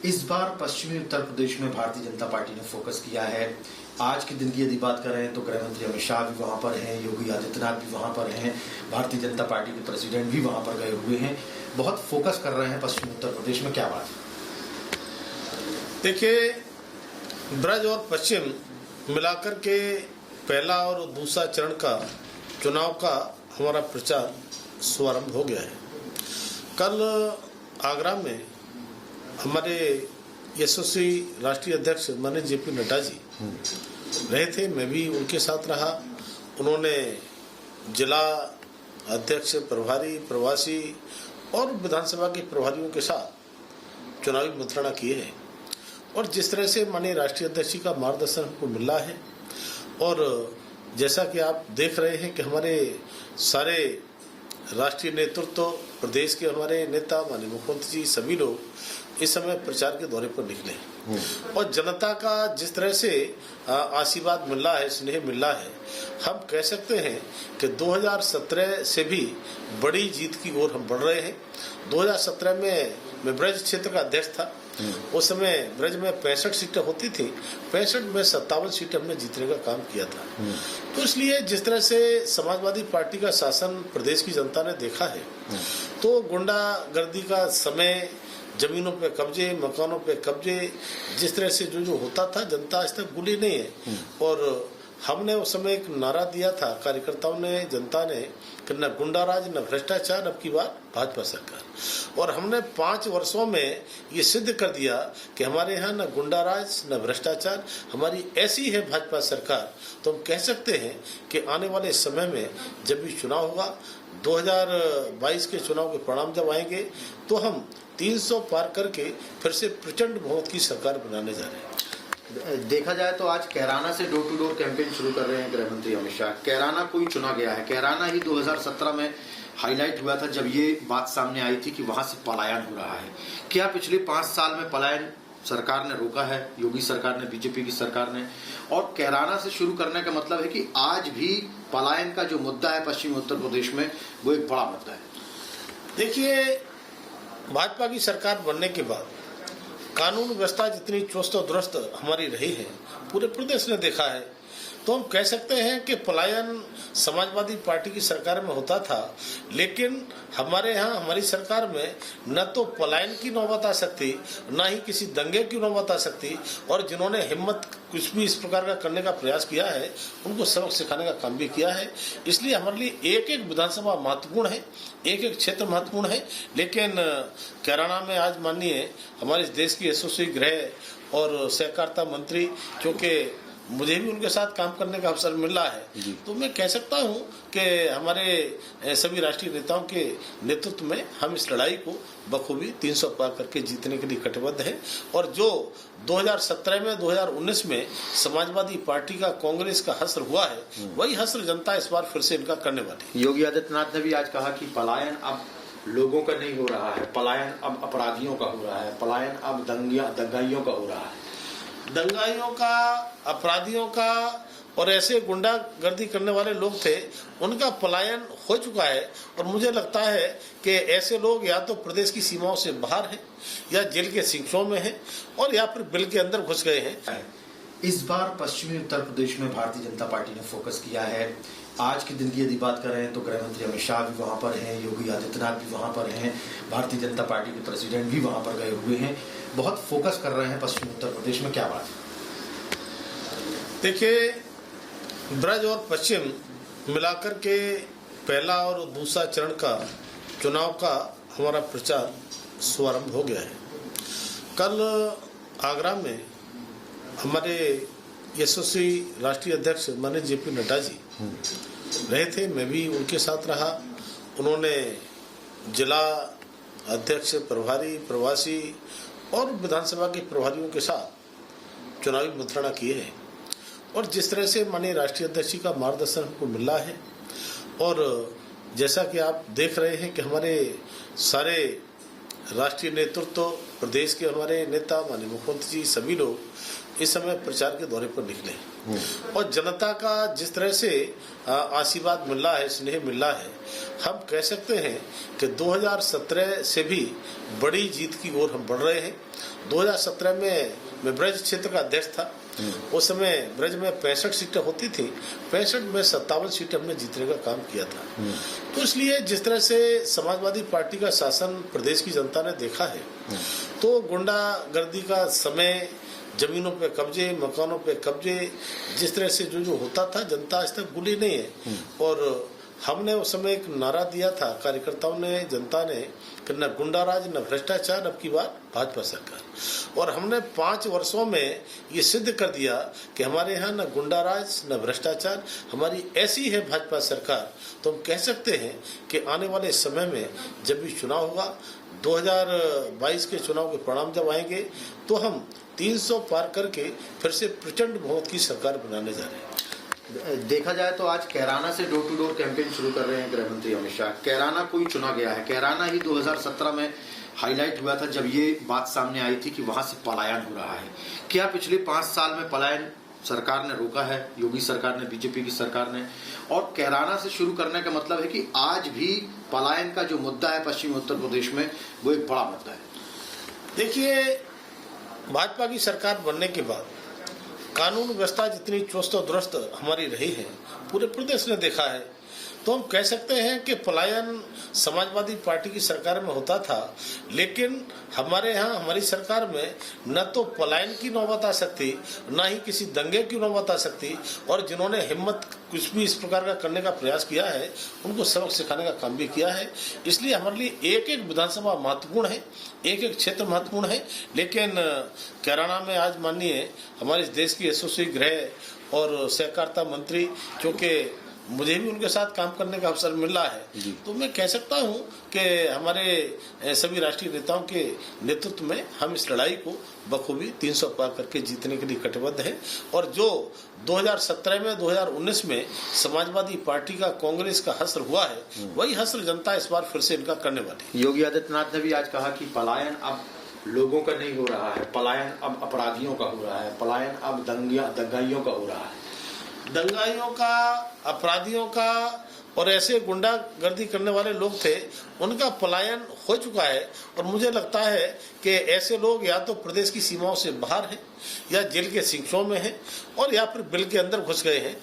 इस बार पश्चिमी उत्तर प्रदेश में भारतीय जनता पार्टी ने फोकस किया है। आज के दिन की यदि बात करें तो गृह मंत्री अमित शाह भी वहां पर हैं, योगी आदित्यनाथ भी वहां पर हैं, भारतीय जनता पार्टी के प्रेसिडेंट भी वहां पर गए हुए हैं, बहुत फोकस कर रहे हैं पश्चिमी उत्तर प्रदेश में। क्या बात है? देखिए, ब्रज और पश्चिम मिलाकर के पहला और दूसरा चरण का चुनाव का हमारा प्रचार शुभारंभ हो गया है। कल आगरा में हमारे यशस्वी राष्ट्रीय अध्यक्ष माननीय जेपी नड्डा जी रहे थे, मैं भी उनके साथ रहा। उन्होंने जिला अध्यक्ष, प्रभारी, प्रवासी और विधानसभा के प्रभारियों के साथ चुनावी मंत्रणा किए हैं और जिस तरह से माननीय राष्ट्रीय अध्यक्ष जी का मार्गदर्शन हमको मिल रहा है और जैसा कि आप देख रहे हैं कि हमारे सारे राष्ट्रीय नेतृत्व, प्रदेश के हमारे नेता, माननीय मुख्यमंत्री जी, सभी लोग इस समय प्रचार के दौरे पर निकले हैं और जनता का जिस तरह से आशीर्वाद मिल रहा है, स्नेह मिल रहा है, हम कह सकते हैं कि 2017 से भी बड़ी जीत की ओर हम बढ़ रहे हैं। 2017 में मैं ब्रज क्षेत्र का अध्यक्ष था। उस समय ब्रज में 65 सीटें होती थी, 65 में 57 सीटें हमने जीतने का काम किया था। तो इसलिए जिस तरह से समाजवादी पार्टी का शासन प्रदेश की जनता ने देखा है, तो गुंडागर्दी का समय, जमीनों पे कब्जे, मकानों पे कब्जे, जिस तरह से जो होता था, जनता आज तक भूली नहीं है। और हमने उस समय एक नारा दिया था कार्यकर्ताओं ने, जनता ने, कि न गुंडाराज, न भ्रष्टाचार, अब की बार भाजपा सरकार। और हमने 5 वर्षों में ये सिद्ध कर दिया कि हमारे यहाँ न गुंडाराज, न भ्रष्टाचार, हमारी ऐसी है भाजपा सरकार। तो हम कह सकते हैं कि आने वाले समय में जब भी चुनाव होगा, 2022 के चुनाव के परिणाम जब आएंगे, तो हम 300 पार करके फिर से प्रचंड बहुमत की सरकार बनाने जा रहे हैं। देखा जाए तो आज कैराना से डोर टू डोर कैंपेन शुरू कर रहे हैं गृह मंत्री अमित शाह। कैराना कोई चुना गया है, कैराना ही 2017 में हाईलाइट हुआ था जब ये बात सामने आई थी कि वहां से पलायन हो रहा है। क्या पिछले 5 साल में पलायन सरकार ने रोका है, योगी सरकार ने, बीजेपी की सरकार ने? और कैराना से शुरू करने का मतलब है कि आज भी पलायन का जो मुद्दा है पश्चिमी उत्तर प्रदेश में, वो एक बड़ा मुद्दा है। देखिए, भाजपा की सरकार बनने के बाद कानून व्यवस्था जितनी चुस्त और दुरुस्त हमारी रही है, पूरे प्रदेश ने देखा है, तो हम कह सकते हैं कि पलायन समाजवादी पार्टी की सरकार में होता था, लेकिन हमारे यहाँ हमारी सरकार में न तो पलायन की नौबत आ सकती, न ही किसी दंगे की नौबत आ सकती। और जिन्होंने हिम्मत कुछ भी इस प्रकार का करने का प्रयास किया है, उनको सबक सिखाने का काम भी किया है। इसलिए हमारे लिए एक एक विधानसभा महत्वपूर्ण है, एक एक क्षेत्र महत्वपूर्ण है। लेकिन कैराना में आज माननीय हमारे देश की यशस्वी गृह और सहकारिता मंत्री, क्योंकि मुझे भी उनके साथ काम करने का अवसर मिल रहा है, तो मैं कह सकता हूं कि हमारे सभी राष्ट्रीय नेताओं के नेतृत्व में हम इस लड़ाई को बखूबी 300 पार करके जीतने के लिए कटिबद्ध हैं। और जो 2017 में, 2019 में समाजवादी पार्टी का, कांग्रेस का हश्र हुआ है, वही हश्र जनता इस बार फिर से इनका करने वाली है। योगी आदित्यनाथ ने भी आज कहा कि पलायन अब लोगों का नहीं हो रहा है, पलायन अब अपराधियों का हो रहा है, पलायन अब दंगाइयों का हो रहा है। दंगाइयों का, अपराधियों का और ऐसे गुंडागर्दी करने वाले लोग थे, उनका पलायन हो चुका है। और मुझे लगता है कि ऐसे लोग या तो प्रदेश की सीमाओं से बाहर हैं, या जेल के शिक्षों में हैं, और या फिर बिल के अंदर घुस गए हैं। इस बार पश्चिमी उत्तर प्रदेश में भारतीय जनता पार्टी ने फोकस किया है। आज के दिन की यदि बात करें तो गृह मंत्री अमित शाह भी वहां पर हैं, योगी आदित्यनाथ भी वहां पर हैं, भारतीय जनता पार्टी के प्रेसिडेंट भी वहां पर गए हुए हैं, बहुत फोकस कर रहे हैं पश्चिमी उत्तर प्रदेश में। क्या बात है? देखिए, ब्रज और पश्चिम मिलाकर के पहला और दूसरा चरण का चुनाव का हमारा प्रचार शुभारंभ हो गया है। कल आगरा में हमारे यशस्वी राष्ट्रीय अध्यक्ष माननीय जेपी नड्डा जी रहे थे, मैं भी उनके साथ रहा। उन्होंने जिला अध्यक्ष, प्रभारी, प्रवासी और विधानसभा के प्रभारियों के साथ चुनावी मंत्रणा किए हैं और जिस तरह से माननीय राष्ट्रीय अध्यक्ष जी का मार्गदर्शन हमको मिल रहा है और जैसा कि आप देख रहे हैं कि हमारे सारे राष्ट्रीय नेतृत्व, प्रदेश के हमारे नेता, माननीय मुख्यमंत्री जी, सभी लोग इस समय प्रचार के दौरे पर निकले हैं और जनता का जिस तरह से आशीर्वाद मिल रहा है, स्नेह मिल रहा है, हम कह सकते हैं कि 2017 से भी बड़ी जीत की ओर हम बढ़ रहे हैं। 2017 में मैं ब्रज क्षेत्र का अध्यक्ष था। उस समय ब्रज में 65 सीटें होती थी, 65 में 57 सीटें हमने जीतने का काम किया था। तो इसलिए जिस तरह से समाजवादी पार्टी का शासन प्रदेश की जनता ने देखा है, तो गुंडागर्दी का समय, जमीनों पे कब्जे, मकानों पे कब्जे, जिस तरह से जो होता था, जनता आज तक भूली नहीं है। और हमने उस समय एक नारा दिया था, कार्यकर्ताओं ने, जनता ने, कि न गुंडाराज, न भ्रष्टाचार, अब की बार भाजपा सरकार। और हमने 5 वर्षों में ये सिद्ध कर दिया कि हमारे यहाँ न गुंडाराज, न भ्रष्टाचार, हमारी ऐसी है भाजपा सरकार। तो हम कह सकते हैं कि आने वाले समय में जब भी चुनाव होगा, 2022 के चुनाव के परिणाम जब आएंगे, तो हम 300 पार करके फिर से प्रचंड बहुमत की सरकार बनाने जा रहे हैं। देखा जाए तो आज कैराना से डोर टू डोर कैंपेन शुरू कर रहे हैं गृह मंत्री अमित शाह। कैराना कोई चुना गया है। कैराना ही 2017 में हाईलाइट हुआ था जब ये बात सामने आई थी कि वहां से पलायन हो रहा है। क्या पिछले 5 साल में पलायन सरकार ने रोका है, योगी सरकार ने, बीजेपी की सरकार ने? और कैराना से शुरू करने का मतलब है कि आज भी पलायन का जो मुद्दा है पश्चिमी उत्तर प्रदेश में, वो एक बड़ा मुद्दा है। देखिए, भाजपा की सरकार बनने के बाद कानून व्यवस्था जितनी चुस्त और दुरुस्त हमारी रही है, पूरे प्रदेश ने देखा है। तो हम कह सकते हैं कि पलायन समाजवादी पार्टी की सरकार में होता था, लेकिन हमारे यहाँ, हमारी सरकार में न तो पलायन की नौबत आ सकती, न ही किसी दंगे की नौबत आ सकती। और जिन्होंने हिम्मत कुछ भी इस प्रकार का करने का प्रयास किया है, उनको सबक सिखाने का काम भी किया है। इसलिए हमारे लिए एक एक विधानसभा महत्वपूर्ण है, एक एक क्षेत्र महत्वपूर्ण है। लेकिन कैराना में आज माननीय हमारे देश की यशस्वी गृह और सहकारिता मंत्री, क्योंकि मुझे भी उनके साथ काम करने का अवसर मिल रहा है, तो मैं कह सकता हूं कि हमारे सभी राष्ट्रीय नेताओं के नेतृत्व में हम इस लड़ाई को बखूबी 300 पार करके जीतने के लिए कटिबद्ध हैं। और जो 2017 में, 2019 में समाजवादी पार्टी का, कांग्रेस का हश्र हुआ है, वही हश्र जनता इस बार फिर से इनका करने वाली है। योगी आदित्यनाथ ने भी आज कहा कि पलायन अब लोगों का नहीं हो रहा है, पलायन अब अपराधियों का हो रहा है, पलायन अब दंगाइयों का हो रहा है। दंगाइयों का, अपराधियों का और ऐसे गुंडागर्दी करने वाले लोग थे, उनका पलायन हो चुका है। और मुझे लगता है कि ऐसे लोग या तो प्रदेश की सीमाओं से बाहर हैं, या जेल के शिक्षों में हैं, और या फिर बिल के अंदर घुस गए हैं।